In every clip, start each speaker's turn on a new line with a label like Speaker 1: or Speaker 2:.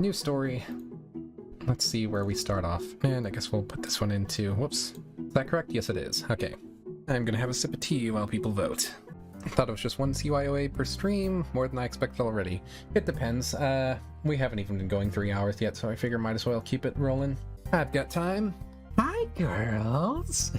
Speaker 1: New story. Let's see where we start off. And I guess we'll put this one into... Whoops. Is that correct? Yes, it is. Okay. I'm gonna have a sip of tea while people vote. I thought it was just one CYOA per stream, more than I expected already. It depends. We haven't even been going 3 hours yet, so I figure might as well keep it rolling. I've got time. Hi, girls!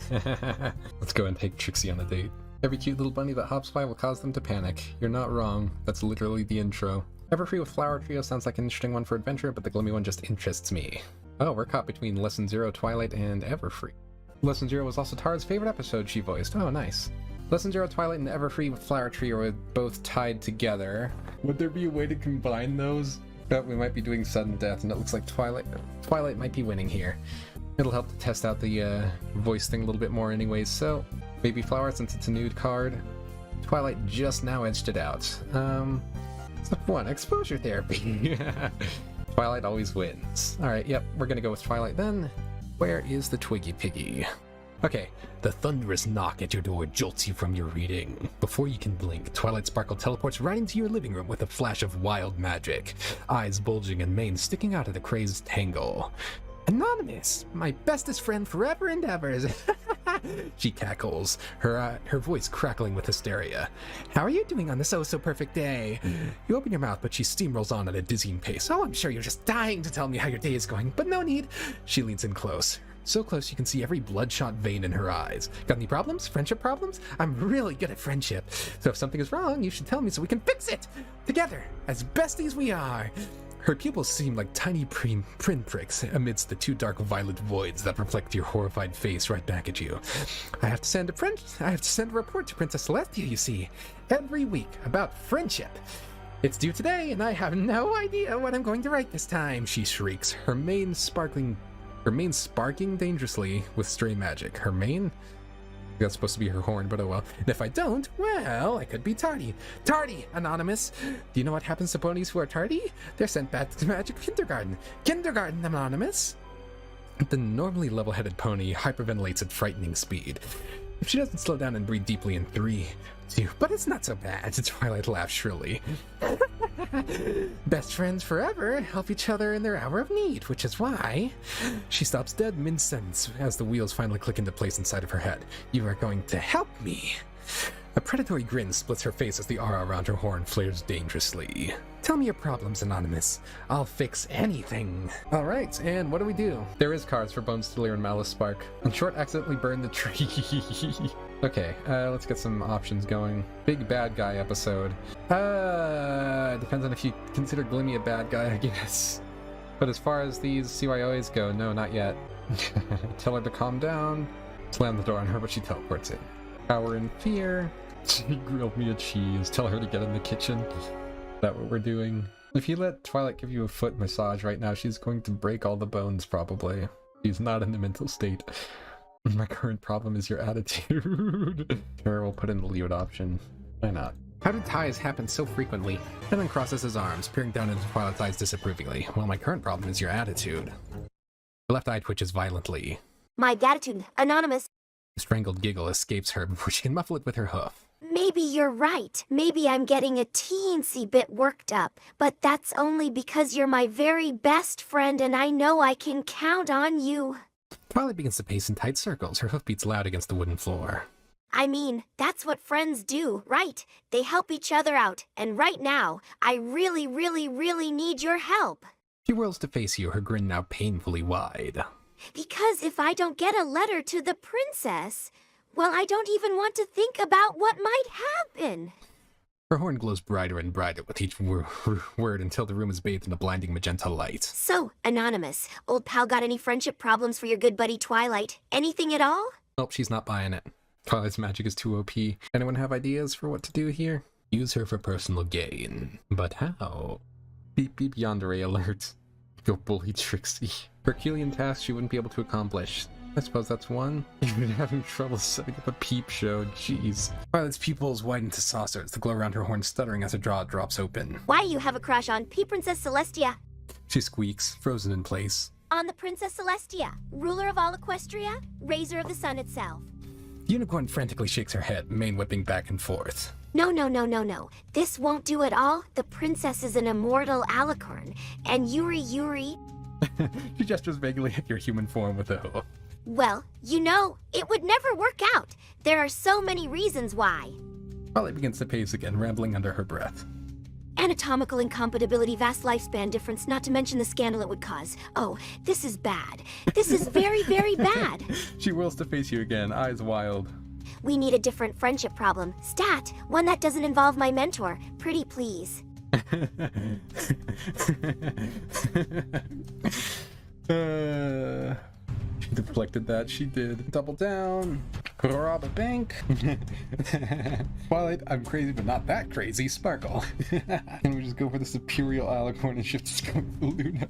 Speaker 1: Let's go and take Trixie on a date. Every cute little bunny that hops by will cause them to panic. You're not wrong. That's literally the intro. Everfree with Flower Trio sounds like an interesting one for adventure, but the gloomy one just interests me. Oh, we're caught between Lesson 0, Twilight, and Everfree. Lesson 0 was also Tara's favorite episode she voiced. Oh, nice. Lesson 0, Twilight, and Everfree with Flower Trio are both tied together. Would there be a way to combine those? But we might be doing sudden death, and it looks like Twilight might be winning here. It'll help to test out the voice thing a little bit more anyways, so maybe Flower since it's a nude card. Twilight just now edged it out. Step 1, exposure therapy. Twilight always wins. Alright, yep, we're gonna go with Twilight then. Where is the Twiggy Piggy? Okay, the thunderous knock at your door jolts you from your reading. Before you can blink, Twilight Sparkle teleports right into your living room with a flash of wild magic, eyes bulging and mane sticking out of the crazed tangle. Anonymous, my bestest friend forever and ever. She cackles, her voice crackling with hysteria. How are you doing on this oh-so-perfect day? You open your mouth, but she steamrolls on at a dizzying pace. Oh, I'm sure you're just dying to tell me how your day is going, but no need. She leans in close. So close you can see every bloodshot vein in her eyes. Got any problems? Friendship problems? I'm really good at friendship. So if something is wrong, you should tell me so we can fix it. Together, as besties we are. Her pupils seem like tiny pinpricks amidst the two dark violet voids that reflect your horrified face right back at you. I have to send a report to Princess Celestia, you see, every week about friendship. It's due today, and I have no idea what I'm going to write this time, she shrieks, her mane sparking dangerously with stray magic. Her mane? That's supposed to be her horn, but oh well. And if I don't, well, I could be tardy. Tardy, Anonymous! Do you know what happens to ponies who are tardy? They're sent back to magic kindergarten. Kindergarten, Anonymous! The normally level-headed pony hyperventilates at frightening speed. If she doesn't slow down and breathe deeply in 3, 2, but it's not so bad. Twilight laughs shrilly. Best friends forever help each other in their hour of need, which is why... She stops dead mid-sentence as the wheels finally click into place inside of her head. You are going to help me. A predatory grin splits her face as the aura around her horn flares dangerously. Tell me your problems, Anonymous. I'll fix anything. Alright, and what do we do? There is cards for Bone Stealer and Malice Spark. And Short accidentally burned the tree. Okay, let's get some options going. Big bad guy episode. Depends on if you consider Glimmy a bad guy, I guess. But as far as these CYOAs go, no, not yet. Tell her to calm down. Slam the door on her, but she teleports in. Power in fear. She grilled me a cheese. Tell her to get in the kitchen. Is that what we're doing? If you let Twilight give you a foot massage right now, she's going to break all the bones, probably. She's not in the mental state. My current problem is your attitude. Sure, we'll put in the Leod option. Why not? How do ties happen so frequently? And then crosses his arms, peering down into Twilight's eyes disapprovingly. Well, my current problem is your attitude. The left eye twitches violently.
Speaker 2: My attitude, Anonymous.
Speaker 1: A strangled giggle escapes her before she can muffle it with her hoof.
Speaker 2: Maybe you're right. Maybe I'm getting a teensy bit worked up. But that's only because you're my very best friend and I know I can count on you.
Speaker 1: Twilight begins to pace in tight circles, her hoof beats loud against the wooden floor.
Speaker 2: I mean, that's what friends do, right? They help each other out, and right now, I really, really, really need your help.
Speaker 1: She whirls to face you, her grin now painfully wide.
Speaker 2: Because if I don't get a letter to the princess, well, I don't even want to think about what might happen.
Speaker 1: Her horn glows brighter and brighter with each word until the room is bathed in a blinding magenta light.
Speaker 2: So, Anonymous, old pal got any friendship problems for your good buddy Twilight? Anything at all?
Speaker 1: Nope, she's not buying it. Twilight's magic is too OP. Anyone have ideas for what to do here? Use her for personal gain. But how? Beep beep yandere alert. Go bully Trixie. Herculean task she wouldn't be able to accomplish. I suppose that's one. You've been having trouble setting up a peep show, jeez. Twilight's pupils widen to saucers, the glow around her horn stuttering as her jaw drops open.
Speaker 2: Why you have a crush on Princess Celestia?
Speaker 1: She squeaks, frozen in place.
Speaker 2: On the Princess Celestia, ruler of all Equestria, raiser of the sun itself.
Speaker 1: The unicorn frantically shakes her head, mane whipping back and forth.
Speaker 2: No. This won't do at all. The princess is an immortal alicorn. And Yuri...
Speaker 1: She gestures vaguely at your human form with a hoof.
Speaker 2: Well, it would never work out. There are so many reasons why.
Speaker 1: Twilight begins to pace again, rambling under her breath.
Speaker 2: Anatomical incompatibility, vast lifespan difference, not to mention the scandal it would cause. Oh, this is bad. This is very, very bad.
Speaker 1: She whirls to face you again, eyes wild.
Speaker 2: We need a different friendship problem. Stat, one that doesn't involve my mentor. Pretty please.
Speaker 1: She deflected that, she did. Double down. Rob a bank. Twilight, I'm crazy, but not that crazy. Sparkle. And we just go for the superior alicorn and shift scope to Luna.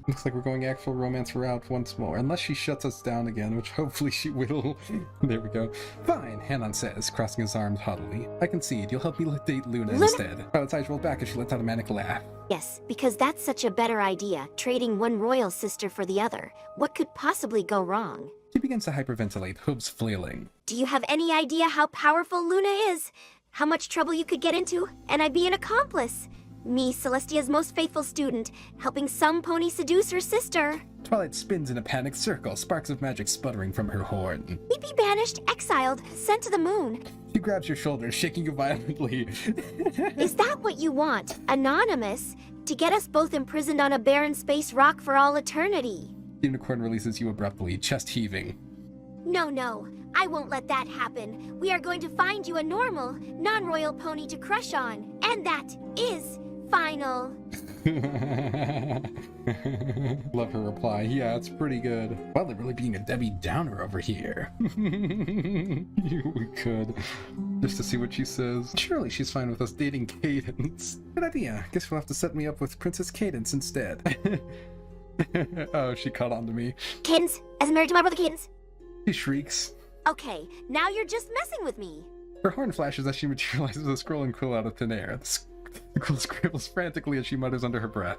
Speaker 1: Looks like we're going actual romance route once more, unless she shuts us down again, which hopefully she will. There we go. Fine, Hanon says, crossing his arms haughtily. I concede, you'll help me date Luna instead. Twiligh's eyes roll back as she lets out a manic laugh.
Speaker 2: Yes, because that's such a better idea, trading one royal sister for the other. What could possibly go wrong?
Speaker 1: She begins to hyperventilate, hooves flailing.
Speaker 2: Do you have any idea how powerful Luna is? How much trouble you could get into? And I'd be an accomplice. Me, Celestia's most faithful student, helping some pony seduce her sister.
Speaker 1: Twilight spins in a panicked circle, sparks of magic sputtering from her horn.
Speaker 2: We'd be banished, exiled, sent to the moon.
Speaker 1: She grabs your shoulder, shaking you violently.
Speaker 2: Is that what you want? Anonymous? To get us both imprisoned on a barren space rock for all eternity?
Speaker 1: The unicorn releases you abruptly, chest heaving.
Speaker 2: No. I won't let that happen. We are going to find you a normal, non-royal pony to crush on. And that is final.
Speaker 1: Love her reply. Yeah, it's pretty good. Well, they're really being a Debbie Downer over here. We could. Just to see what she says. Surely she's fine with us dating Cadence. Good idea. Guess we'll have to set me up with Princess Cadence instead. Oh, she caught on to me.
Speaker 2: Cadence, as married to my brother Cadence.
Speaker 1: She shrieks.
Speaker 2: Okay, now you're just messing with me.
Speaker 1: Her horn flashes as she materializes a scrolling quill out of thin air. The quill scribbles frantically as she mutters under her breath.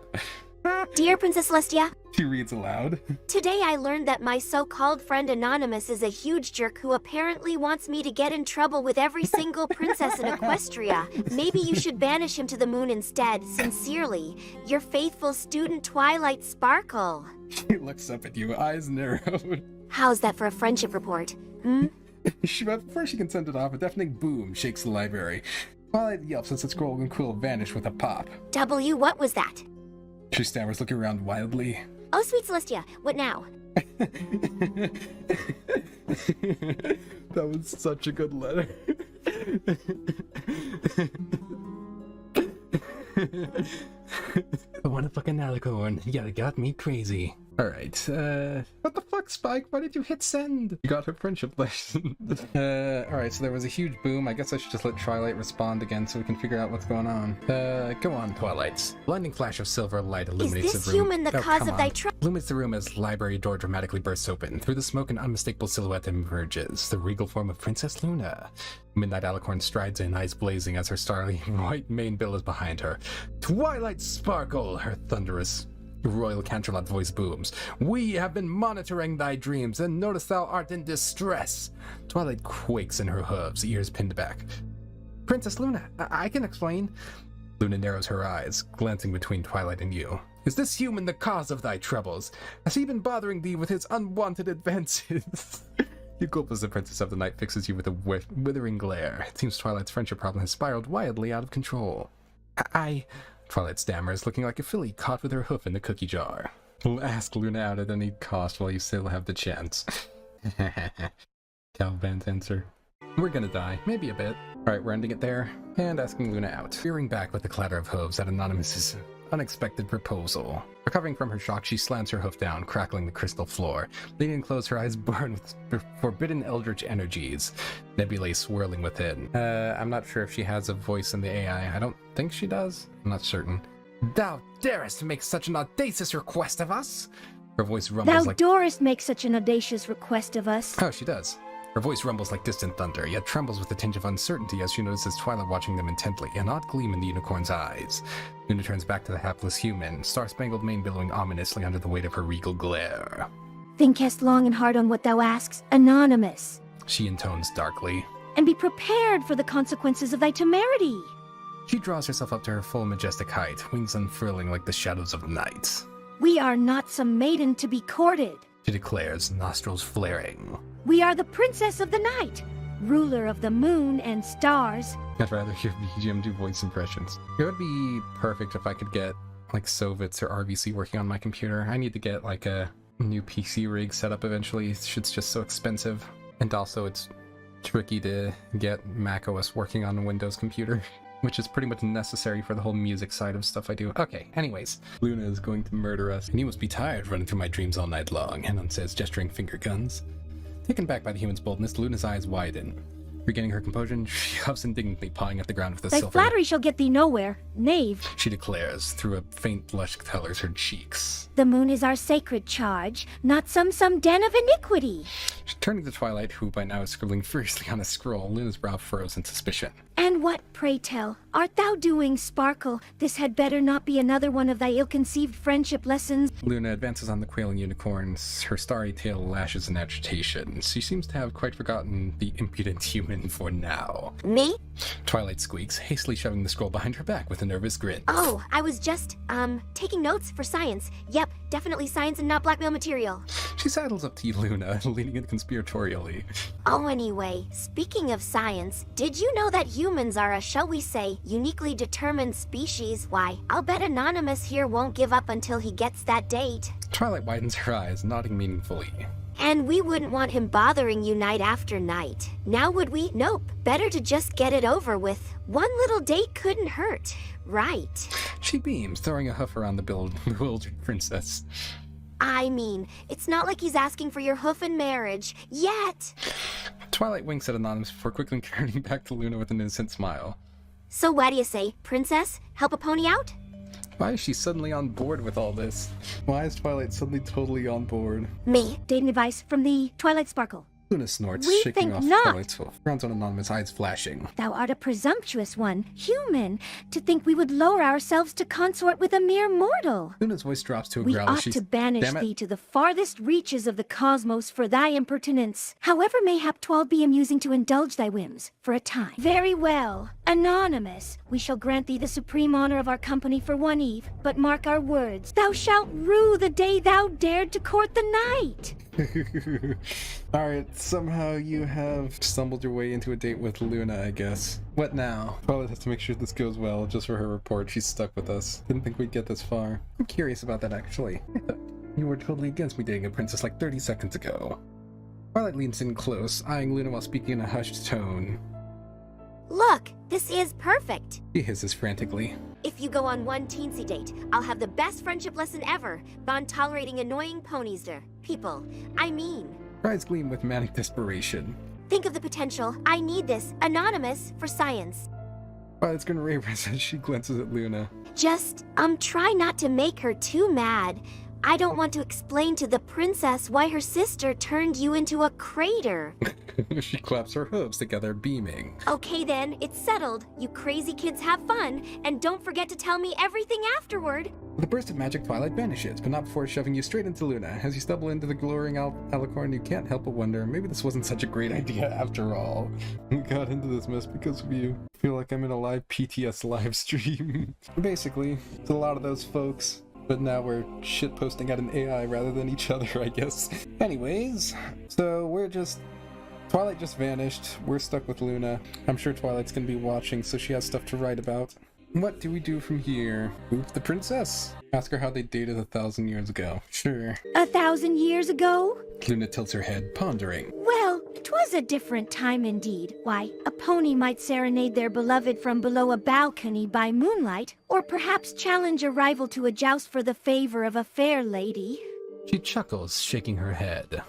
Speaker 2: Dear Princess Celestia,
Speaker 1: She reads aloud.
Speaker 2: Today I learned that my so-called friend Anonymous is a huge jerk who apparently wants me to get in trouble with every single princess in Equestria. Maybe you should banish him to the moon instead. Sincerely, your faithful student Twilight Sparkle.
Speaker 1: She looks up at you, eyes narrowed.
Speaker 2: How's that for a friendship report?
Speaker 1: But before she can send it off, a deafening boom shakes the library. Twilight yelps as the scroll and quill vanish with a pop.
Speaker 2: W, what was that?
Speaker 1: She stammers, looking around wildly.
Speaker 2: Oh, sweet Celestia, what now?
Speaker 1: That was such a good letter. I want a fucking alicorn. Yeah, it got me crazy. Alright, what the fuck, Spike? Why did you hit send? You got her friendship lesson. Alright, so there was a huge boom. I guess I should just let Twilight respond again so we can figure out what's going on. Go on, Twilight. Blinding flash of silver light illuminates the room.
Speaker 2: Is this human the cause of thy trouble?
Speaker 1: Illuminates the room as library door dramatically bursts open. Through the smoke, an unmistakable silhouette emerges. The regal form of Princess Luna. Midnight Alicorn strides in, eyes blazing as her starry white main bill is behind her. Twilight Sparkle, her thunderous royal Canterlot voice booms. We have been monitoring thy dreams, and notice thou art in distress. Twilight quakes in her hooves, ears pinned back. Princess Luna, I can explain. Luna narrows her eyes, glancing between Twilight and you. Is this human the cause of thy troubles? Has he been bothering thee with his unwanted advances? You gulp as the Princess of the Night fixes you with a withering glare. It seems Twilight's friendship problem has spiraled wildly out of control. Twilight stammers, looking like a filly caught with her hoof in the cookie jar. Ask Luna out at any cost while you still have the chance. Calvin's answer. We're gonna die. Maybe a bit. Alright, we're ending it there, and asking Luna out. Veering back with the clatter of hooves at Anonymous's unexpected proposal. Recovering from her shock, she slams her hoof down, crackling the crystal floor. Leaning close, her eyes burn with forbidden eldritch energies, nebulae swirling within. I'm not sure if she has a voice in the AI. I don't think she does. I'm not certain. Thou darest make such an audacious request of us? Her voice rumbles like...
Speaker 3: Thou darest make such an audacious request of us.
Speaker 1: Oh, she does. Her voice rumbles like distant thunder, yet trembles with a tinge of uncertainty as she notices Twilight watching them intently, an odd gleam in the unicorn's eyes. Luna turns back to the hapless human, star-spangled mane billowing ominously under the weight of her regal glare.
Speaker 3: Thinkest long and hard on what thou asks, Anonymous.
Speaker 1: She intones darkly.
Speaker 3: and be prepared for the consequences of thy temerity.
Speaker 1: She draws herself up to her full majestic height, wings unfurling like the shadows of night.
Speaker 3: We are not some maiden to be courted.
Speaker 1: She declares, nostrils flaring.
Speaker 3: We are the princess of the night, ruler of the moon and stars.
Speaker 1: I'd rather hear BGM do voice impressions. It would be perfect if I could get, like, Sovitz or RVC working on my computer. I need to get, like, a new PC rig set up eventually. Shit's just so expensive. And also, it's tricky to get macOS working on a Windows computer, which is pretty much necessary for the whole music side of stuff I do. Okay, anyways. Luna is going to murder us. And you must be tired running through my dreams all night long, Henon says, gesturing finger guns. Taken back by the human's boldness, Luna's eyes widen. Regaining her composure, she huffs indignantly, pawing at the ground with a
Speaker 3: Thy
Speaker 1: silver...
Speaker 3: flattery shall get thee nowhere, knave.
Speaker 1: She declares, through a faint blush colors her cheeks.
Speaker 3: The moon is our sacred charge, not some den of iniquity.
Speaker 1: Turning to Twilight, who by now is scribbling furiously on a scroll, Luna's brow furrows in suspicion.
Speaker 3: And what, pray tell, art thou doing, Sparkle? This had better not be another one of thy ill-conceived friendship lessons.
Speaker 1: Luna advances on the quailing unicorns, her starry tail lashes in agitation. She seems to have quite forgotten the impudent human for now.
Speaker 2: Me?
Speaker 1: Twilight squeaks, hastily shoving the scroll behind her back with a nervous grin.
Speaker 2: Oh, I was just, taking notes for science. Yep, definitely science and not blackmail material.
Speaker 1: She sidles up to you, Luna, leaning in conspiratorially.
Speaker 2: Oh, anyway, speaking of science, did you know that humans are a, shall we say, uniquely determined species? Why, I'll bet Anonymous here won't give up until he gets that date.
Speaker 1: Twilight widens her eyes, nodding meaningfully.
Speaker 2: And we wouldn't want him bothering you night after night. Now would we? Nope. Better to just get it over with. One little date couldn't hurt. Right.
Speaker 1: She beams, throwing a huff around the bewildered princess.
Speaker 2: I mean, it's not like he's asking for your hoof in marriage. Yet.
Speaker 1: Twilight winks at Anonymous before quickly turning back to Luna with an innocent smile.
Speaker 2: So what do you say, princess? Help a pony out?
Speaker 1: Why is she suddenly on board with all this? Why is Twilight suddenly totally on board?
Speaker 2: Me.
Speaker 3: Dating advice from the Twilight Sparkle.
Speaker 1: Luna snorts,
Speaker 3: We
Speaker 1: shaking
Speaker 3: think
Speaker 1: off
Speaker 3: not.
Speaker 1: Twilight's hoof. Frowns on Anonymous, eyes flashing.
Speaker 3: Thou art a presumptuous one, human, to think we would lower ourselves to consort with a mere mortal.
Speaker 1: Luna's voice drops to a
Speaker 3: We
Speaker 1: growl as
Speaker 3: ought
Speaker 1: she...
Speaker 3: to banish
Speaker 1: Damn it.
Speaker 3: thee to the farthest reaches of the cosmos for thy impertinence. However, mayhap 'twill be amusing to indulge thy whims, for a time. Very well. Anonymous, we shall grant thee the supreme honor of our company for one eve, but mark our words. Thou shalt rue the day thou dared to court the night.
Speaker 1: Alright, somehow you have stumbled your way into a date with Luna, I guess. What now? Twilight has to make sure this goes well, just for her report. She's stuck with us. Didn't think we'd get this far. I'm curious about that, actually. I thought you were totally against me dating a princess like 30 seconds ago. Twilight leans in close, eyeing Luna while speaking in a hushed tone.
Speaker 2: Look, this is perfect.
Speaker 1: She hisses frantically.
Speaker 2: If you go on one teensy date, I'll have the best friendship lesson ever. Bond tolerating annoying ponies der. People. I mean.
Speaker 1: Her eyes gleam with manic desperation.
Speaker 2: Think of the potential. I need this. Anonymous for science.
Speaker 1: Twilight's gonna rave as she glances at Luna.
Speaker 2: Just, try not to make her too mad. I don't want to explain to the princess why her sister turned you into a crater.
Speaker 1: She claps her hooves together, beaming.
Speaker 2: Okay then, it's settled. You crazy kids have fun, and don't forget to tell me everything afterward.
Speaker 1: With a burst of magic, Twilight vanishes, but not before shoving you straight into Luna. As you stumble into the glowing alicorn, you can't help but wonder, maybe this wasn't such a great idea after all. We got into this mess because of you. I feel like I'm in a live PTS live stream. Basically, it's a lot of those folks. But now we're shitposting at an AI rather than each other, I guess. Anyways, so Twilight just vanished. We're stuck with Luna. I'm sure Twilight's gonna be watching, so she has stuff to write about. What do we do from here? Move the princess? Ask her how they dated 1,000 years ago. Sure.
Speaker 3: 1,000 years ago?
Speaker 1: Luna tilts her head, pondering.
Speaker 3: Well, 'twas a different time indeed. Why, a pony might serenade their beloved from below a balcony by moonlight, or perhaps challenge a rival to a joust for the favor of a fair lady.
Speaker 1: She chuckles, shaking her head.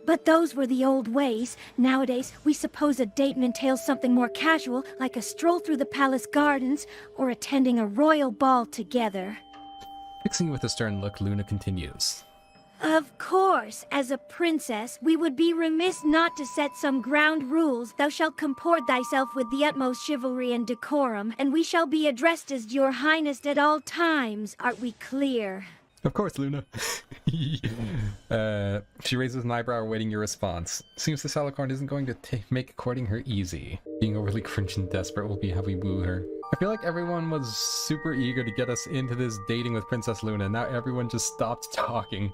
Speaker 3: But those were the old ways. Nowadays, we suppose a date entails something more casual, like a stroll through the palace gardens, or attending a royal ball together.
Speaker 1: Fixing you with a stern look, Luna continues.
Speaker 3: Of course, as a princess, we would be remiss not to set some ground rules. Thou shalt comport thyself with the utmost chivalry and decorum, and we shall be addressed as your highness at all times. Art we clear?
Speaker 1: Of course, Luna. She raises an eyebrow awaiting your response. Seems this alicorn isn't going to make courting her easy. Being overly cringe and desperate will be how we woo her. I feel like everyone was super eager to get us into this dating with Princess Luna. Now everyone just stopped talking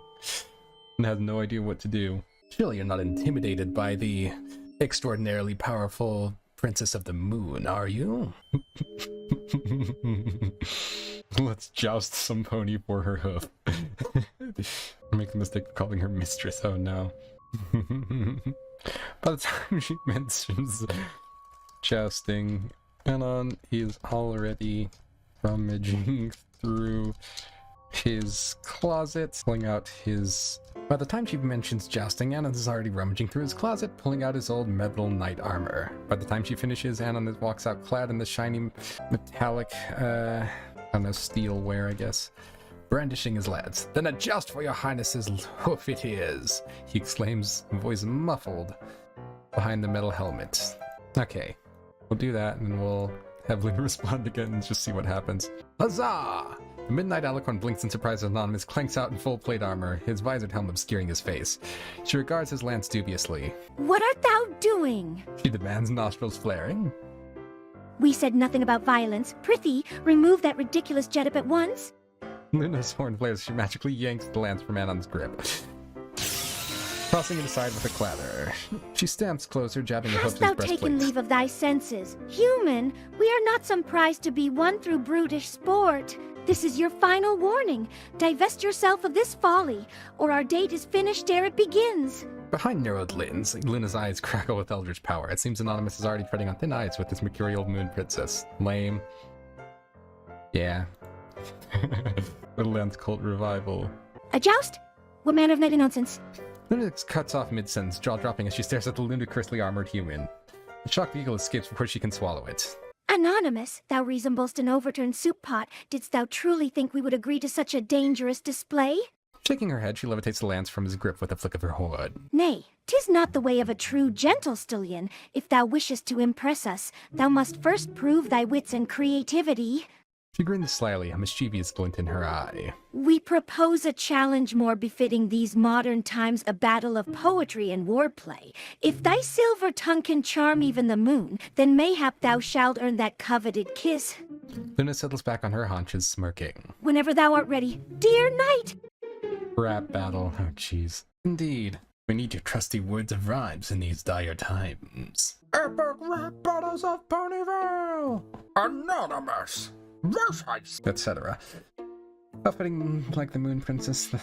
Speaker 1: and has no idea what to do. Surely you're not intimidated by the extraordinarily powerful Princess of the Moon, are you? Let's joust some pony for her hoof. Make the mistake of calling her mistress, oh no. By the time she mentions jousting, Anon is already rummaging through his closet, pulling out his... By the time she mentions jousting, Anon is already rummaging through his closet, pulling out his old metal knight armor. By the time she finishes, Anon walks out clad in the shiny metallic, I don't know, steel wear, I guess, brandishing his lance. Then a joust for your highness's hoof it is, he exclaims, voice muffled behind the metal helmet. Okay, we'll do that, and then we'll have Luna respond again and just see what happens. Huzzah! The Midnight Alicorn blinks in surprise as Anonymous clanks out in full plate armor, his visored helm obscuring his face. She regards his lance dubiously.
Speaker 3: What art thou doing?
Speaker 1: She demands, nostrils flaring.
Speaker 3: We said nothing about violence. Prithee, remove that ridiculous jet-up at once.
Speaker 1: Luna's horn flares, she magically yanks the lance from Anon's grip, tossing it aside with a clatter. She stamps closer, jabbing her hoof
Speaker 3: Hast
Speaker 1: his
Speaker 3: thou
Speaker 1: breastplate.
Speaker 3: taken leave of thy senses? Human, we are not some prize to be won through brutish sport. This is your final warning. Divest yourself of this folly, or our date is finished ere it begins.
Speaker 1: Behind narrowed lids, Luna's eyes crackle with eldritch power. It seems Anonymous is already treading on thin ice with this mercurial moon princess. Lame. Yeah. The lance cult revival.
Speaker 3: A joust? What manner of nightly nonsense?
Speaker 1: Luna cuts off mid-sentence, jaw dropping as she stares at the ludicrously armored human. The shocked eagle escapes before she can swallow it.
Speaker 3: Anonymous, thou resemblest an overturned soup pot. Didst thou truly think we would agree to such a dangerous display?
Speaker 1: Shaking her head, she levitates the lance from his grip with a flick of her hood.
Speaker 3: Nay, 'tis not the way of a true gentle stallion. If thou wishest to impress us, thou must first prove thy wits and creativity.
Speaker 1: She grins slyly, a mischievous glint in her eye.
Speaker 3: We propose a challenge more befitting these modern times, a battle of poetry and wordplay. If thy silver tongue can charm even the moon, then mayhap thou shalt earn that coveted kiss.
Speaker 1: Luna settles back on her haunches, smirking.
Speaker 3: Whenever thou art ready, dear knight!
Speaker 1: Rap battle, oh jeez. Indeed. We need your trusty words of rhymes in these dire times. Epic rap battles of Ponyville! Anonymous! Etc. Outfitting like the moon princess,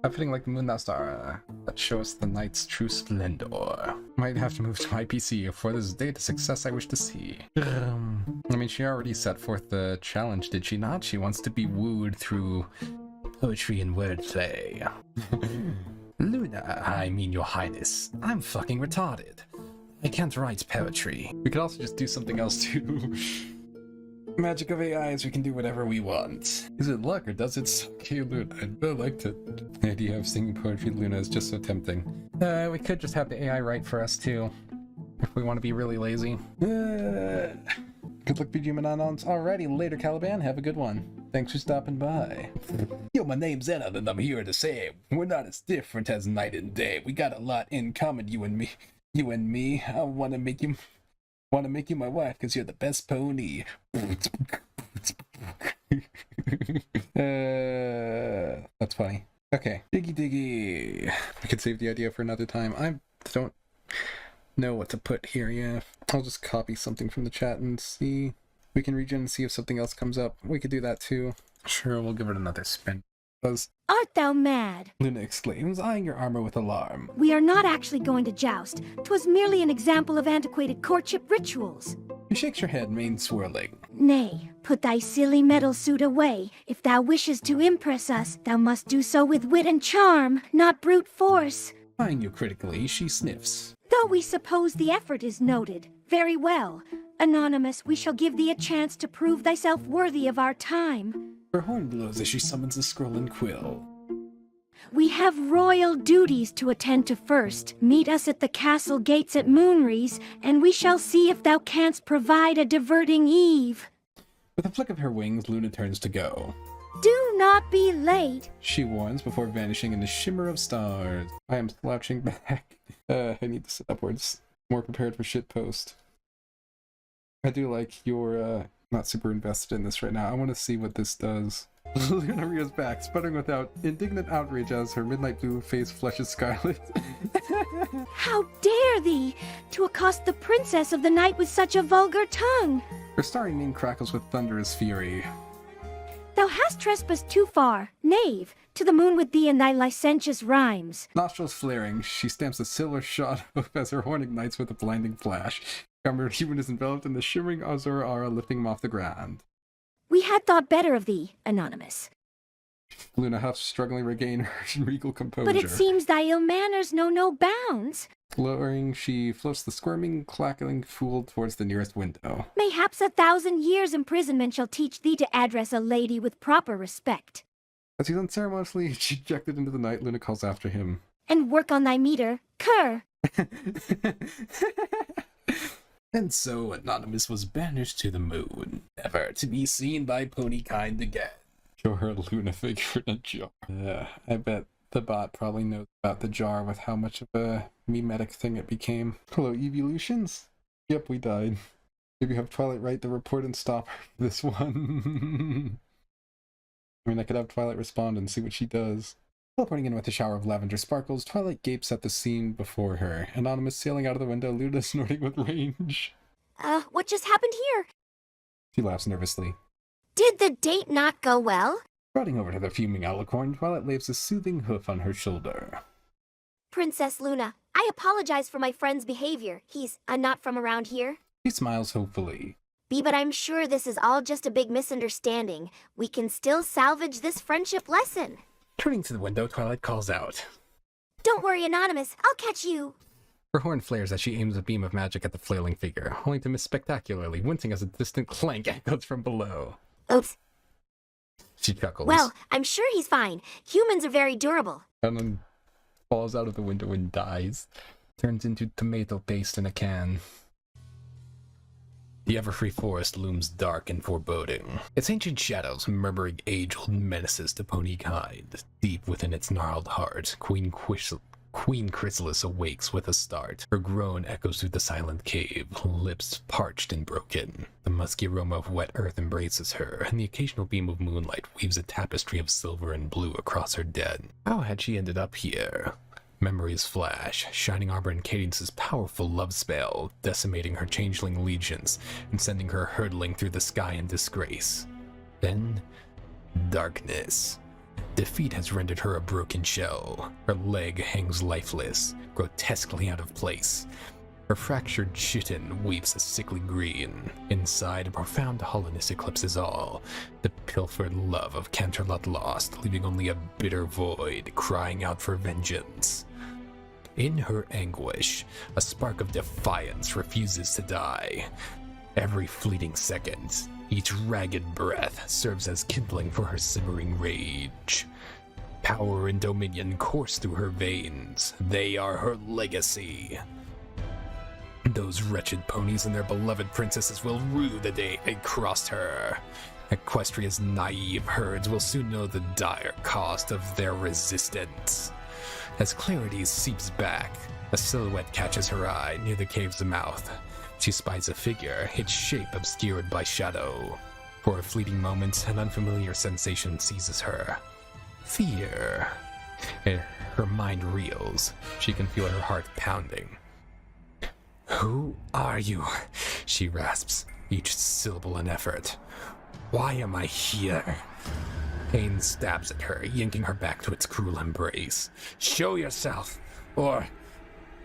Speaker 1: outfitting like the moon thou star, that shows the knight's true splendor. Might have to move to my PC for this date a success I wish to see. I mean, she already set forth the challenge, did she not? She wants to be wooed through poetry and wordplay. Luna, I mean your highness, I'm fucking retarded. I can't write poetry. We could also just do something else too. Magic of AIs, we can do whatever we want. Is it luck or does it suck you, Luna? I like to. The idea of singing poetry, Luna, is just so tempting. We could just have the AI write for us too, if we want to be really lazy. Good luck, BG Manonons. Alrighty, later, Caliban. Have a good one. Thanks for stopping by. Yo, my name's Anna, and I'm here to say we're not as different as night and day. We got a lot in common, you and me. You and me. I want to make you my wife because you're the best pony. That's funny. Okay. Diggy. I could save the idea for another time. I don't know what to put here. Yeah. I'll just copy something from the chat and see. We can regen and see if something else comes up. We could do that too. Sure, we'll give it another spin.
Speaker 3: Art thou mad?
Speaker 1: Luna exclaims, eyeing your armor with alarm.
Speaker 3: We are not actually going to joust. 'Twas merely an example of antiquated courtship rituals.
Speaker 1: She shakes her head, mane swirling.
Speaker 3: Nay, put thy silly metal suit away. If thou wishes to impress us, thou must do so with wit and charm, not brute force.
Speaker 1: Eyeing you critically, she sniffs.
Speaker 3: Though we suppose the effort is noted. Very well. Anonymous, we shall give thee a chance to prove thyself worthy of our time.
Speaker 1: Her horn blows as she summons a scroll and quill.
Speaker 3: We have royal duties to attend to first. Meet us at the castle gates at Moonries, and we shall see if thou canst provide a diverting eve.
Speaker 1: With a flick of her wings, Luna turns to go.
Speaker 3: Do not be late.
Speaker 1: She warns before vanishing in the shimmer of stars. I am slouching back. I need to sit upwards. More prepared for shitpost. I do like you're not super invested in this right now. I want to see what this does. Luna rears back, sputtering without indignant outrage as her midnight blue face flushes scarlet.
Speaker 3: How dare thee to accost the princess of the night with such a vulgar tongue?
Speaker 1: Her starry name crackles with thunderous fury.
Speaker 3: Thou hast trespassed too far, knave, to the moon with thee and thy licentious rhymes.
Speaker 1: Nostrils flaring, she stamps a silver shot as her horn ignites with a blinding flash. Camera even is enveloped in the shimmering azure aura, lifting him off the ground.
Speaker 3: We had thought better of thee, Anonymous.
Speaker 1: Luna huffs, struggling to regain her regal composure.
Speaker 3: But it seems thy ill manners know no bounds.
Speaker 1: Lowering, she floats the squirming, clackling fool towards the nearest window.
Speaker 3: Mayhaps 1,000 years' imprisonment shall teach thee to address a lady with proper respect.
Speaker 1: As he's unceremoniously ejected into the night, Luna calls after him.
Speaker 3: And work on thy meter, cur.
Speaker 1: And so Anonymous was banished to the moon, never to be seen by ponykind again. Show her a Luna figure in a jar. I bet the bot probably knows about the jar with how much of a memetic thing it became. Hello, evolutions? Yep, we died. Maybe have Twilight write the report and stop this one. I mean, I could have Twilight respond and see what she does. Teleporting in with a shower of lavender sparkles, Twilight gapes at the scene before her. Anonymous sailing out of the window, Luna snorting with rage.
Speaker 2: What just happened here?
Speaker 1: She laughs nervously.
Speaker 2: Did the date not go well?
Speaker 1: Trotting over to the fuming alicorn, Twilight lays a soothing hoof on her shoulder.
Speaker 2: Princess Luna, I apologize for my friend's behavior. He's not from around here.
Speaker 1: She smiles hopefully.
Speaker 2: But I'm sure this is all just a big misunderstanding. We can still salvage this friendship lesson.
Speaker 1: Turning to the window, Twilight calls out.
Speaker 2: Don't worry, Anonymous. I'll catch you.
Speaker 1: Her horn flares as she aims a beam of magic at the flailing figure, only to miss spectacularly, wincing as a distant clank echoes from below.
Speaker 2: Oops.
Speaker 1: She chuckles.
Speaker 2: Well, I'm sure he's fine. Humans are very durable.
Speaker 1: And then falls out of the window and dies. Turns into tomato paste in a can. The everfree forest looms dark and foreboding, its ancient shadows murmuring age-old menaces to ponykind. Deep within its gnarled heart, Queen Chrysalis awakes with a start. Her groan echoes through the silent cave, lips parched and broken. The musky aroma of wet earth embraces her, and the occasional beam of moonlight weaves a tapestry of silver and blue across her den. How had she ended up here? Memories flash, shining arbor and Cadence's powerful love spell, decimating her changeling legions and sending her hurtling through the sky in disgrace. Then, darkness. Defeat has rendered her a broken shell. Her leg hangs lifeless, grotesquely out of place. Her fractured chitin weeps a sickly green. Inside, a profound hollowness eclipses all. The pilfered love of Canterlot lost, leaving only a bitter void, crying out for vengeance. In her anguish, a spark of defiance refuses to die. Every fleeting second, each ragged breath serves as kindling for her simmering rage. Power and dominion course through her veins. They are her legacy. Those wretched ponies and their beloved princesses will rue the day they crossed her. Equestria's naive herds will soon know the dire cost of their resistance. As clarity seeps back, a silhouette catches her eye near the cave's mouth. She spies a figure, its shape obscured by shadow. For a fleeting moment, an unfamiliar sensation seizes her. Fear. Her mind reels. She can feel her heart pounding. "Who are you?" she rasps, each syllable an effort. "Why am I here?" Pain stabs at her, yanking her back to its cruel embrace. "Show yourself, or..."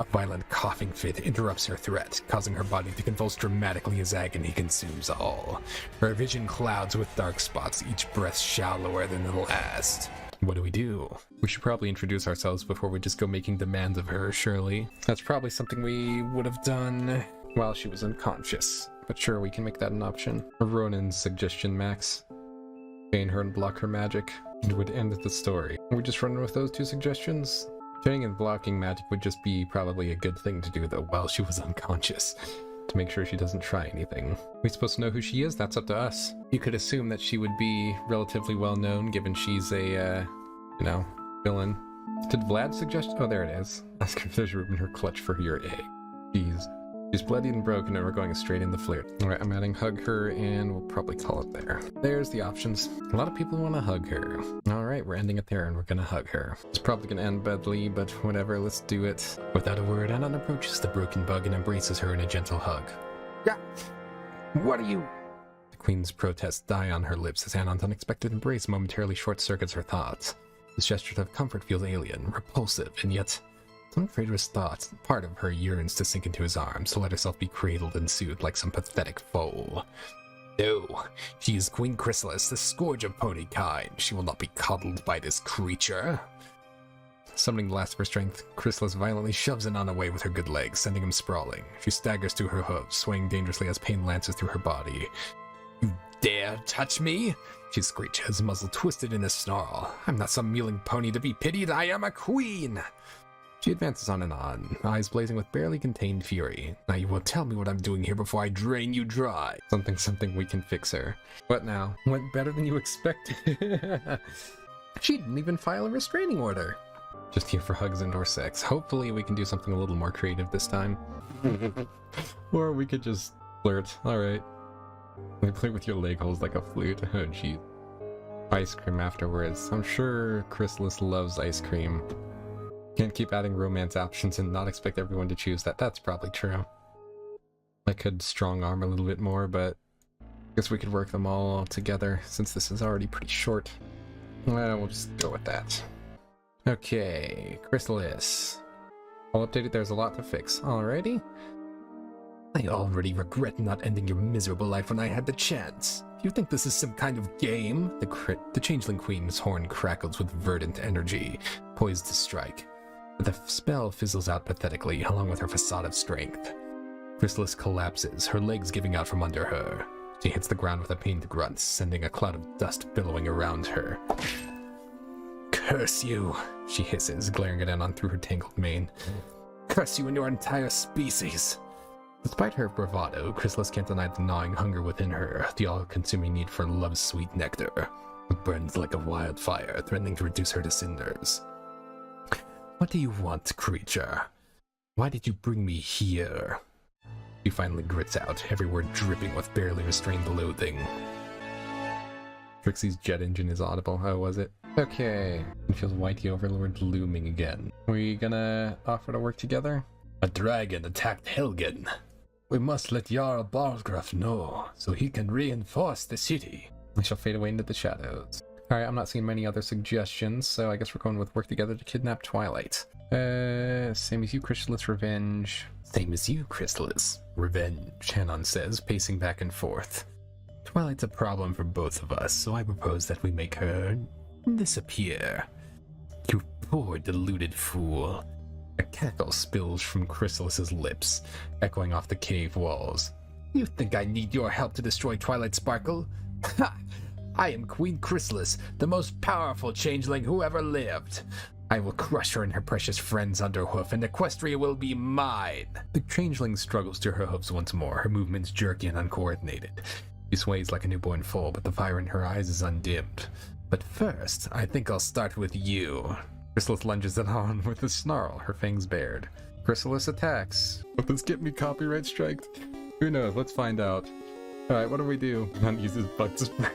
Speaker 1: A violent coughing fit interrupts her threat, causing her body to convulse dramatically as agony consumes all. Her vision clouds with dark spots, each breath shallower than the last. What do? We should probably introduce ourselves before we just go making demands of her, surely. That's probably something we would have done while she was unconscious. But sure, we can make that an option. Ronan's suggestion, Max. Chain her and block her magic. It would end the story. We just run with those two suggestions? Chaining and blocking magic would just be probably a good thing to do, though, while she was unconscious. to make sure she doesn't try anything. We supposed to know who she is? That's up to us. You could assume that she would be relatively well known, given she's a, villain. Did Vlad suggest? Oh, there it is. Ask her if there's room in her clutch for your egg. Jeez. She's bloody and broken, and we're going straight in the flirt. Alright, I'm adding hug her, and we'll probably call it there. There's the options. A lot of people want to hug her. Alright, we're ending it there, and we're gonna hug her. It's probably gonna end badly, but whatever, let's do it. Without a word, Anon approaches the broken bug and embraces her in a gentle hug. Yeah. What are you? The queen's protests die on her lips as Anon's unexpected embrace momentarily short-circuits her thoughts. This gesture of comfort feels alien, repulsive, and yet unafraid of his thoughts, part of her yearns to sink into his arms, to let herself be cradled and soothed like some pathetic foal. No, she is Queen Chrysalis, the scourge of pony kind. She will not be coddled by this creature. Summoning the last of her strength, Chrysalis violently shoves Anon away with her good legs, sending him sprawling. She staggers to her hooves, swaying dangerously as pain lances through her body. You dare touch me? She screeches, muzzle twisted in a snarl. I'm not some mewling pony to be pitied, I am a queen! She advances on Anon, eyes blazing with barely contained fury. Now you will tell me what I'm doing here before I drain you dry. Something, we can fix her. What now? Went better than you expected. She didn't even file a restraining order. Just here for hugs and or sex. Hopefully we can do something a little more creative this time. Or we could just flirt. Alright. We play with your leg holes like a flute. Oh gee. Ice cream afterwards. I'm sure Chrysalis loves ice cream. Can't keep adding romance options and not expect everyone to choose that. That's probably true. I could strong arm a little bit more, but I guess we could work them all together since this is already pretty short. Well, we'll just go with that. Okay, Chrysalis. I'll update it. There's a lot to fix. Alrighty. I already regret not ending your miserable life when I had the chance. You think this is some kind of game? The Changeling Queen's horn crackles with verdant energy, poised to strike. The spell fizzles out pathetically, along with her facade of strength. Chrysalis collapses, her legs giving out from under her. She hits the ground with a pained grunt, sending a cloud of dust billowing around her. Curse you, she hisses, glaring at Anon through her tangled mane. Curse you and your entire species. Despite her bravado, Chrysalis can't deny the gnawing hunger within her, the all-consuming need for love's sweet nectar. It burns like a wildfire, threatening to reduce her to cinders. What do you want, creature? Why did you bring me here? She finally grits out, every word dripping with barely restrained loathing. Trixie's jet engine is audible. Oh, was it? Okay. It feels Whitey Overlord looming again. We gonna offer to work together? A dragon attacked Helgen. We must let Jarl Balgraf know, so he can reinforce the city. We shall fade away into the shadows. Alright, I'm not seeing many other suggestions, so I guess we're going with work together to kidnap Twilight. Same as you, Chrysalis, revenge. Same as you, Chrysalis. Revenge, Anon says, pacing back and forth. Twilight's a problem for both of us, so I propose that we make her disappear. You poor deluded fool. A cackle spills from Chrysalis's lips, echoing off the cave walls. You think I need your help to destroy Twilight Sparkle? Ha! I am Queen Chrysalis, the most powerful changeling who ever lived. I will crush her and her precious friends underhoof, and Equestria will be mine. The changeling struggles to her hoofs once more, her movements jerky and uncoordinated. She sways like a newborn foal, but the fire in her eyes is undimmed. But first, I think I'll start with you. Chrysalis lunges at on with a snarl, her fangs bared. Chrysalis attacks. Will this get me copyright striked? Who knows? Let's find out. Alright, what do we do? None uses bug spray.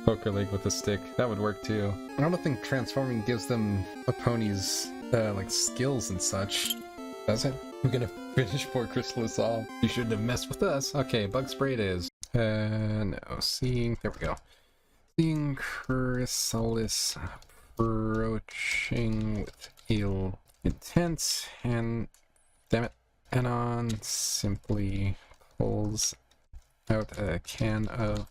Speaker 1: Poke her leg with a stick. That would work too. I don't think transforming gives them a pony's like skills and such. Does it? We're gonna finish poor Chrysalis off. You shouldn't have messed with us. Okay, bug spray it is. No. Seeing. There we go. Seeing Chrysalis approaching with ill intent, and damn it, Anon simply pulls out a can of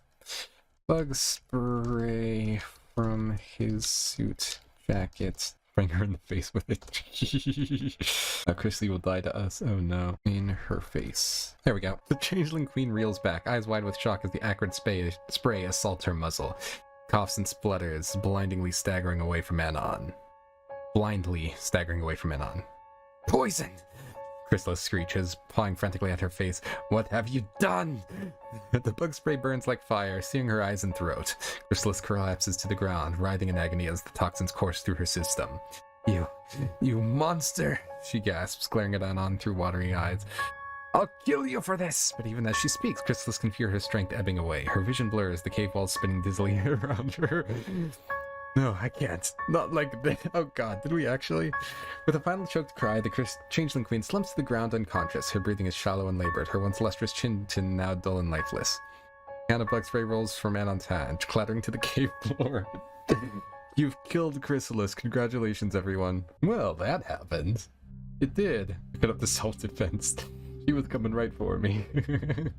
Speaker 1: bug spray from his suit jacket. Bring her in the face with it. Chrissy will die to us. Oh no. In her face. There we go. The changeling queen reels back, eyes wide with shock as the acrid spray assaults her muzzle. Coughs and splutters, blindly staggering away from Anon. Poison! Chrysalis screeches, pawing frantically at her face. What have you done? The bug spray burns like fire, searing her eyes and throat. Chrysalis collapses to the ground, writhing in agony as the toxins course through her system. You monster! She gasps, glaring at Anon through watery eyes. I'll kill you for this! But even as she speaks, Chrysalis can feel her strength ebbing away. Her vision blurs, the cave walls spinning dizzily around her. No, I can't. Not like this. Oh god, did we actually? With a final choked cry, the changeling queen slumps to the ground unconscious. Her breathing is shallow and labored, her once lustrous chin now dull and lifeless. Hannah bug spray rolls from Anon's hand, clattering to the cave floor. You've killed Chrysalis. Congratulations, everyone. Well, that happened. It did. Pick up the self-defense. She was coming right for me.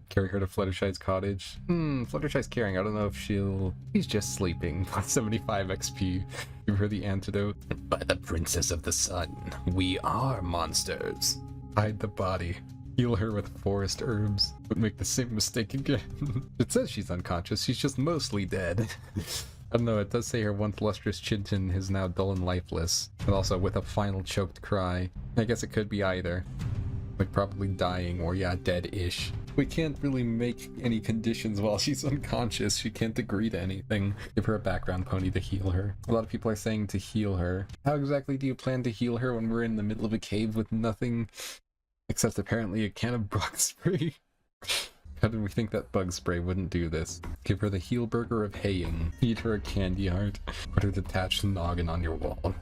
Speaker 1: Carry her to Fluttershy's cottage. Fluttershy's caring. I don't know if She's just sleeping. 75 XP. Give her the antidote. By the Princess of the Sun, we are monsters. Hide the body. Heal her with forest herbs. But make the same mistake again. It says she's unconscious. She's just mostly dead. I don't know, it does say her once lustrous chin is now dull and lifeless. But also with a final choked cry. I guess it could be either. Like probably dying or yeah, dead-ish. We can't really make any conditions while she's unconscious. She can't agree to anything. Give her a background pony to heal her. A lot of people are saying to heal her. How exactly do you plan to heal her when we're in the middle of a cave with nothing except apparently a can of bug spray? How did we think that bug spray wouldn't do this? Give her the heel burger of haying. Feed her a candy heart. Put her detached noggin on your wall.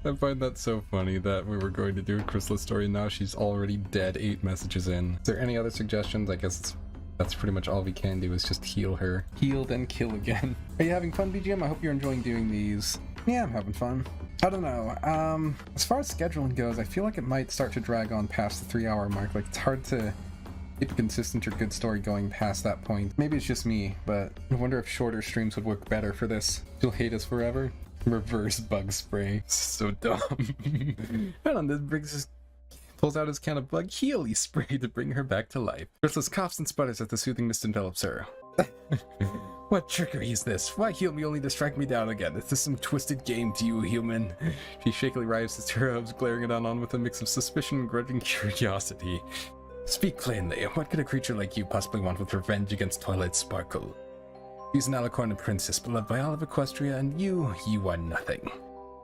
Speaker 1: I find that so funny that we were going to do a Chrysalis story and now she's already dead 8 messages in. Is there any other suggestions? I guess that's pretty much all we can do is just heal her. Heal, then kill again. Are you having fun, BGM? I hope you're enjoying doing these. Yeah, I'm having fun. I don't know. As far as scheduling goes, I feel like it might start to drag on past the 3-hour mark. Like, it's hard to keep a consistent or good story going past that point. Maybe it's just me, but I wonder if shorter streams would work better for this. You'll hate us forever. Reverse bug spray. So dumb. Hold on, this brings pulls out his can of bug healy spray to bring her back to life. Chrysalis coughs and sputters as the soothing mist envelops her. What trickery is this? Why heal me only to strike me down again? Is this some twisted game to you, human? She shakily rises to her hopes, glaring at Anon with a mix of suspicion and grudging curiosity. Speak plainly, what could a creature like you possibly want with revenge against Twilight Sparkle? She's an Alicorn princess, beloved by all of Equestria, and you are nothing.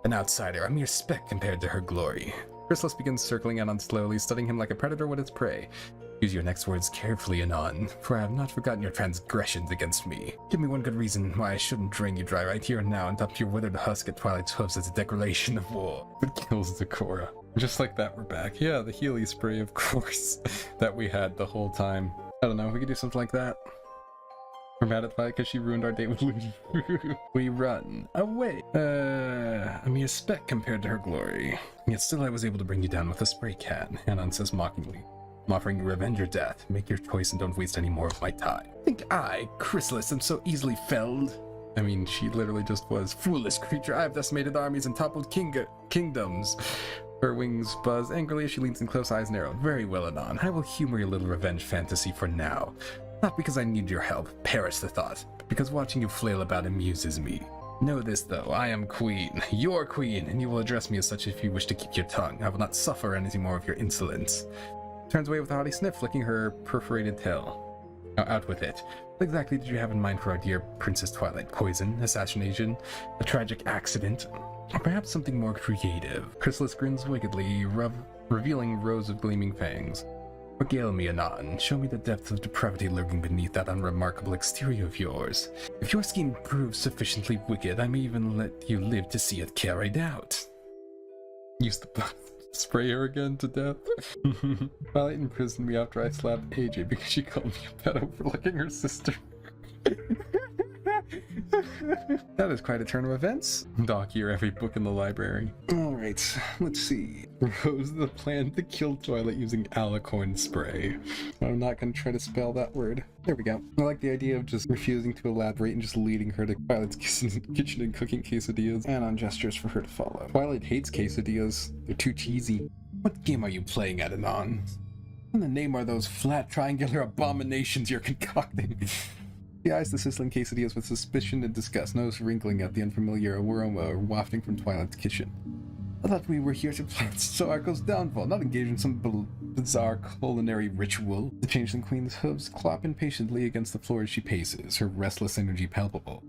Speaker 1: An outsider, a mere speck compared to her glory. Chrysalis begins circling Anon slowly, studying him like a predator would its prey. Use your next words carefully, Anon, for I have not forgotten your transgressions against me. Give me one good reason why I shouldn't drain you dry right here and now and dump your withered husk at Twilight's hooves as a declaration of war. It kills Decora. Just like that, we're back. Yeah, the Healy spray, of course, that we had the whole time. I don't know, we could do something like that. We're mad at Twilight because she ruined our date with Lulu. We run away. A mere speck compared to her glory. Yet still I was able to bring you down with a spray can, Anon says mockingly. I'm offering you revenge or death. Make your choice and don't waste any more of my time. Think I, Chrysalis, am so easily felled? I mean, she literally just was. Foolish creature, I have decimated armies and toppled kingdoms. Her wings buzz angrily as she leans in, close eyes narrowed. Very well, Anon. I will humor your little revenge fantasy for now. Not because I need your help, perish the thought, but because watching you flail about amuses me. Know this, though, I am queen, your queen, and you will address me as such if you wish to keep your tongue. I will not suffer any more of your insolence. Turns away with a haughty sniff, flicking her perforated tail. Now out with it. What exactly did you have in mind for our dear Princess Twilight? Poison? Assassination? A tragic accident? Or perhaps something more creative? Chrysalis grins wickedly, revealing rows of gleaming fangs. Regale me, Anon. Show me the depth of depravity lurking beneath that unremarkable exterior of yours. If your scheme proves sufficiently wicked, I may even let you live to see it carried out. Use the spray her again to death. Twilight imprisoned me after I slapped AJ because she called me a pedo for licking her sister. That is quite a turn of events. Doc here, every book in the library. Alright, let's see. Propose the plan to kill Twilight using alicorn spray. I'm not going to try to spell that word. There we go. I like the idea of just refusing to elaborate and just leading her to Twilight's kitchen and cooking quesadillas, and on gestures for her to follow. Twilight hates quesadillas. They're too cheesy. What game are you playing at, Anon? What in the name are those flat triangular abominations you're concocting? He eyes the sizzling quesadillas with suspicion and disgust, nose wrinkling at the unfamiliar aroma wafting from Twilight's kitchen. I thought we were here to plan Soako's downfall, not engage in some bizarre culinary ritual. The changeling queen's hooves clop impatiently against the floor as she paces, her restless energy palpable.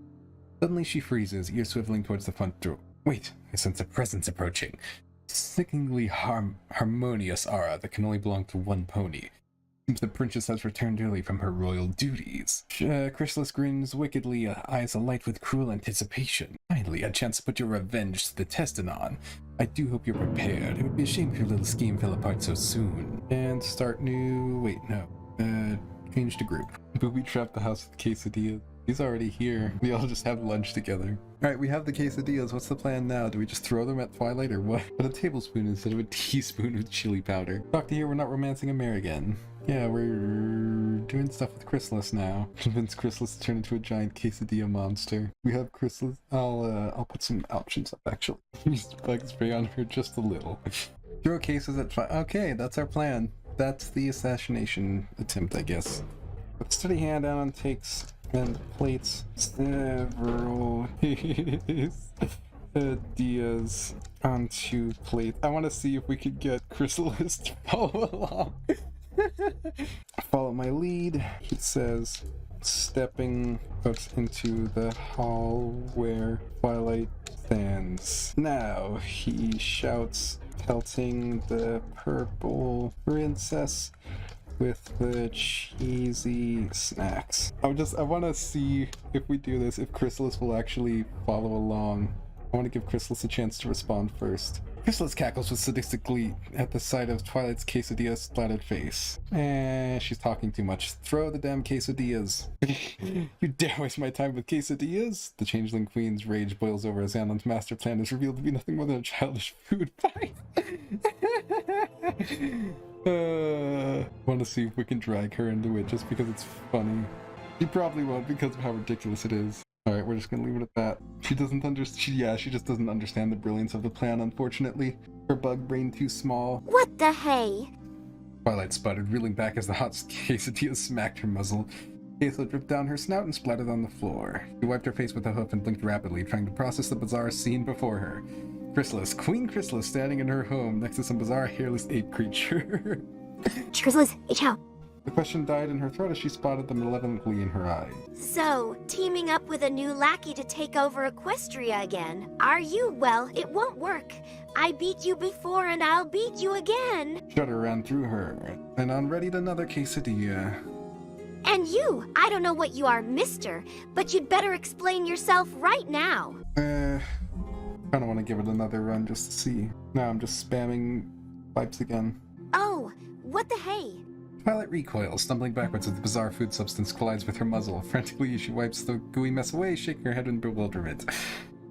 Speaker 1: Suddenly she freezes, ears swiveling towards the front door. Wait, I sense a presence approaching. Sickeningly harmonious aura that can only belong to one pony. Seems the princess has returned early from her royal duties. Chrysalis grins wickedly, eyes alight with cruel anticipation. Finally, a chance to put your revenge to the test, Anon. I do hope you're prepared. It would be a shame if your little scheme fell apart so soon. And start new... wait, no. Change to group. Booby trapped the house with quesadillas. He's already here. We all just have lunch together. Alright, we have the quesadillas. What's the plan now? Do we just throw them at Twilight or what? Put a tablespoon instead of a teaspoon of chili powder. Doctor here, we're not romancing a mare again. Yeah, we're doing stuff with Chrysalis now. Convince Chrysalis to turn into a giant quesadilla monster. We have Chrysalis. I'll put some options up actually. Use bug spray on her just a little. Throw cases at okay, that's our plan. That's the assassination attempt, I guess. With a steady hand, Anon takes and plates several quesadillas onto plate. I want to see if we could get Chrysalis to follow along. Follow my lead, he says, stepping out into the hall where Twilight stands. Now, he shouts, pelting the purple princess with the cheesy snacks. I want to see if we do this, if Chrysalis will actually follow along. I want to give Chrysalis a chance to respond first. Chrysalis cackles with sadistic glee at the sight of Twilight's quesadilla splattered face. She's talking too much. Throw the damn quesadillas. You dare waste my time with quesadillas? The changeling queen's rage boils over as Anon's master plan is revealed to be nothing more than a childish food fight. Want to see if we can drag her into it just because it's funny. She probably won't because of how ridiculous it is. Alright, we're just gonna leave it at that. She doesn't understand. She just doesn't understand the brilliance of the plan, unfortunately. Her bug brain too small.
Speaker 2: What the hey?
Speaker 1: Twilight sputtered, reeling back as the hot quesadilla smacked her muzzle. Queso dripped down her snout and splattered on the floor. She wiped her face with a hoof and blinked rapidly, trying to process the bizarre scene before her. Chrysalis, Queen Chrysalis, standing in her home next to some bizarre hairless ape creature.
Speaker 2: Chrysalis, hey chow.
Speaker 1: The question died in her throat as she spotted the malevolent glee in her eye.
Speaker 2: So, teaming up with a new lackey to take over Equestria again. Are you? Well, it won't work. I beat you before and I'll beat you again.
Speaker 1: Shudder ran through her, and unreadied another quesadilla.
Speaker 2: And you, I don't know what you are, mister, but you'd better explain yourself right now.
Speaker 1: Kinda want to give it another run just to see. Now I'm just spamming pipes again.
Speaker 2: Oh, what the hey?
Speaker 1: Twilight recoils, stumbling backwards as the bizarre food substance collides with her muzzle. Frantically, she wipes the gooey mess away, shaking her head in bewilderment.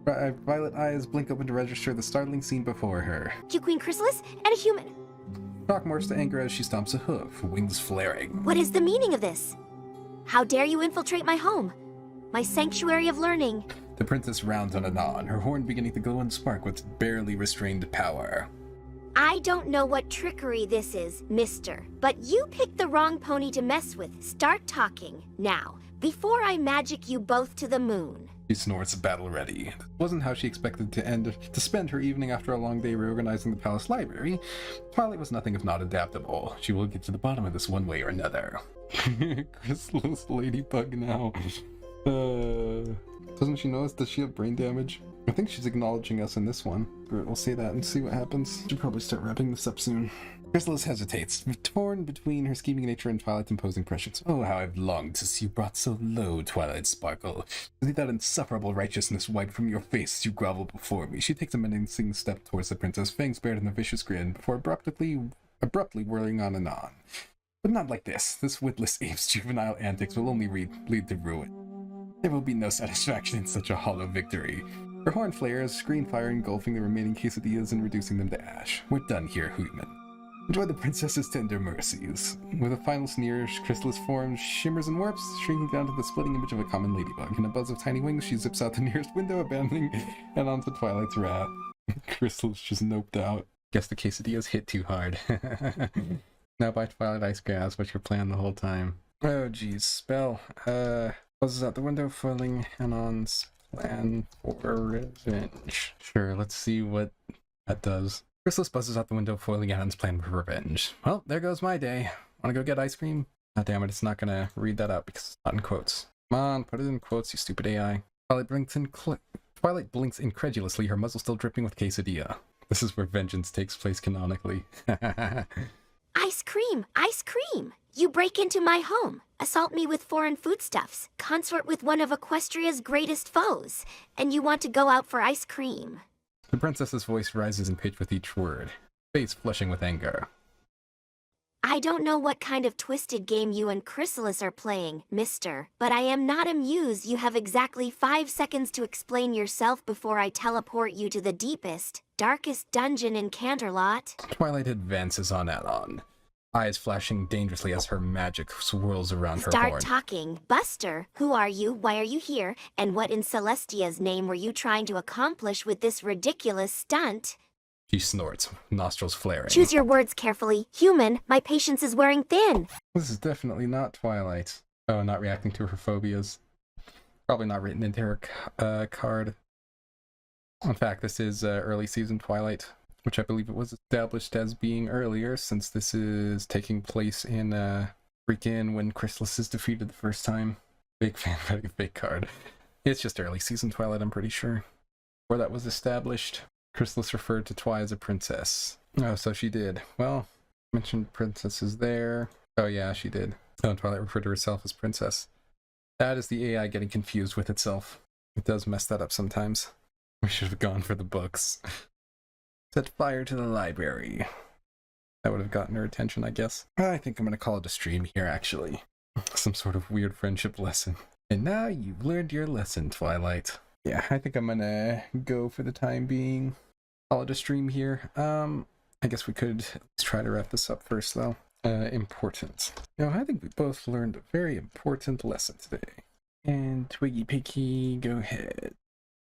Speaker 1: Violet eyes blink open to register the startling scene before her.
Speaker 2: You Queen Chrysalis and a human.
Speaker 1: Shock morphs to anger as she stomps a hoof, wings flaring.
Speaker 2: What is the meaning of this? How dare you infiltrate my home? My sanctuary of learning.
Speaker 1: The princess rounds on Anon, her horn beginning to glow and spark with barely restrained power.
Speaker 2: I don't know what trickery this is, mister, but you picked the wrong pony to mess with. Start talking, now, before I magic you both to the moon.
Speaker 1: She snorts, battle ready. This wasn't how she expected to spend her evening after a long day reorganizing the palace library. Twilight was nothing if not adaptable. She will get to the bottom of this one way or another. Chrysalis ladybug now. Doesn't she know us? Does she have brain damage? I think she's acknowledging us in this one. We'll say that and see what happens. Should probably start wrapping this up soon. Chrysalis hesitates, torn between her scheming nature and Twilight's imposing prescience. Oh, how I've longed to see you brought so low, Twilight Sparkle. To see that insufferable righteousness wiped from your face as you grovel before me. She takes a menacing step towards the princess, fangs bared in a vicious grin, before abruptly whirling on and on. But not like this. This witless ape's juvenile antics will only lead to ruin. There will be no satisfaction in such a hollow victory. Her horn flares, screen fire engulfing the remaining quesadillas and reducing them to ash. We're done here, Hootman. Enjoy the princess's tender mercies. With a final sneer, Chrysalis form shimmers and warps, shrinking down to the splitting image of a common ladybug. In a buzz of tiny wings, she zips out the nearest window, abandoning and onto Twilight's wrath. Chrysalis just noped out. Guess the quesadillas hit too hard. Now by Twilight Ice Grass, what's your plan the whole time? Oh geez, spell. Buzzes out the window, foiling Anon's plan for revenge. Sure, let's see what That does. Chrysalis buzzes out the window, foiling Adam's plan for revenge. Well, there goes my day. Wanna go get ice cream? God damn it, it's not gonna read that out because it's not in quotes. Come on, put it in quotes, you stupid AI. Twilight blinks incredulously, her muzzle still dripping with quesadilla. This is where vengeance takes place canonically.
Speaker 2: Ice cream! Ice cream! You break into my home, assault me with foreign foodstuffs, consort with one of Equestria's greatest foes, and you want to go out for ice cream.
Speaker 1: The princess's voice rises in pitch with each word, face flushing with anger.
Speaker 2: I don't know what kind of twisted game you and Chrysalis are playing, mister, but I am not amused you have exactly 5 seconds to explain yourself before I teleport you to the deepest, darkest dungeon in Canterlot.
Speaker 1: Twilight advances on Anon, eyes flashing dangerously as her magic swirls around her
Speaker 2: Start
Speaker 1: horn.
Speaker 2: talking. Buster, who are you, why are you here, and what in Celestia's name were you trying to accomplish with this ridiculous stunt?
Speaker 1: She snorts, nostrils flaring.
Speaker 2: Choose your words carefully. Human, my patience is wearing thin.
Speaker 1: This is definitely not Twilight. Oh, not reacting to her phobias. Probably not written into her card. In fact, this is early season Twilight, which I believe it was established as being earlier, since this is taking place in freaking when Chrysalis is defeated the first time. Big fan of having a fake card. It's just early season Twilight, I'm pretty sure. Where that was established. Chrysalis referred to Twi as a princess. Oh, so she did. Well, mentioned princesses there. Oh yeah, she did. Oh, Twilight referred to herself as princess. That is the AI getting confused with itself. It does mess that up sometimes. We should have gone for the books. Set fire to the library. That would have gotten her attention, I guess. I think I'm going to call it a stream here, actually. Some sort of weird friendship lesson. And now you've learned your lesson, Twilight. Yeah, I think I'm going to go for the time being. Call it a stream here. I guess we could try to wrap this up first, though. Important. You know, I think we both learned a very important lesson today. And Twiggy Piggy, go ahead.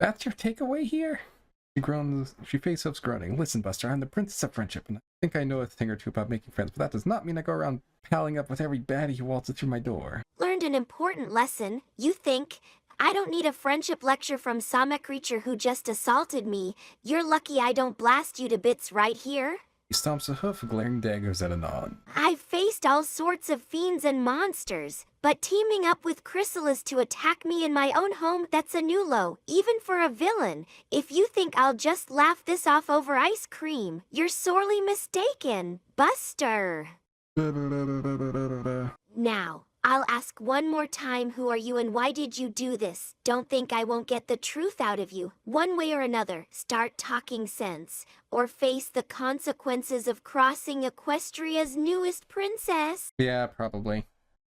Speaker 1: That's your takeaway here? She face ups groaning. Listen, Buster, I'm the princess of friendship, and I think I know a thing or two about making friends, but that does not mean I go around palling up with every baddie who waltzes through my door.
Speaker 2: Learned an important lesson. You think, I don't need a friendship lecture from some creature who just assaulted me. You're lucky I don't blast you to bits right here.
Speaker 1: He stomps a hoof, glaring daggers at Anon.
Speaker 2: I've faced all sorts of fiends and monsters, but teaming up with Chrysalis to attack me in my own home, that's a new low, even for a villain. If you think I'll just laugh this off over ice cream, you're sorely mistaken, Buster. Now, I'll ask one more time, who are you and why did you do this? Don't think I won't get the truth out of you. One way or another, start talking sense, or face the consequences of crossing Equestria's newest princess.
Speaker 1: Yeah, probably.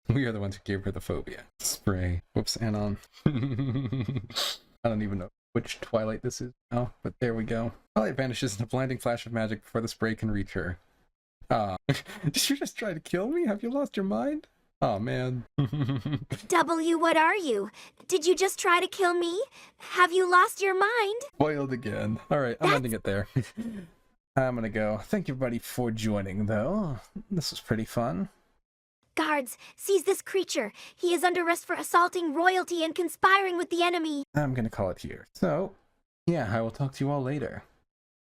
Speaker 1: We are the ones who gave her the phobia. Spray. Whoops, Anon. I don't even know which Twilight this is now, but there we go. Twilight vanishes in a blinding flash of magic before the spray can reach her. Did you just try to kill me? Have you lost your mind? Oh, man.
Speaker 2: W, what are you? Did you just try to kill me? Have you lost your mind?
Speaker 1: Spoiled again. Alright, I'm ending it there. I'm gonna go. Thank you, everybody, for joining, though. This was pretty fun.
Speaker 2: Guards, seize this creature. He is under arrest for assaulting royalty and conspiring with the enemy.
Speaker 1: I'm gonna call it here. So, yeah, I will talk to you all later.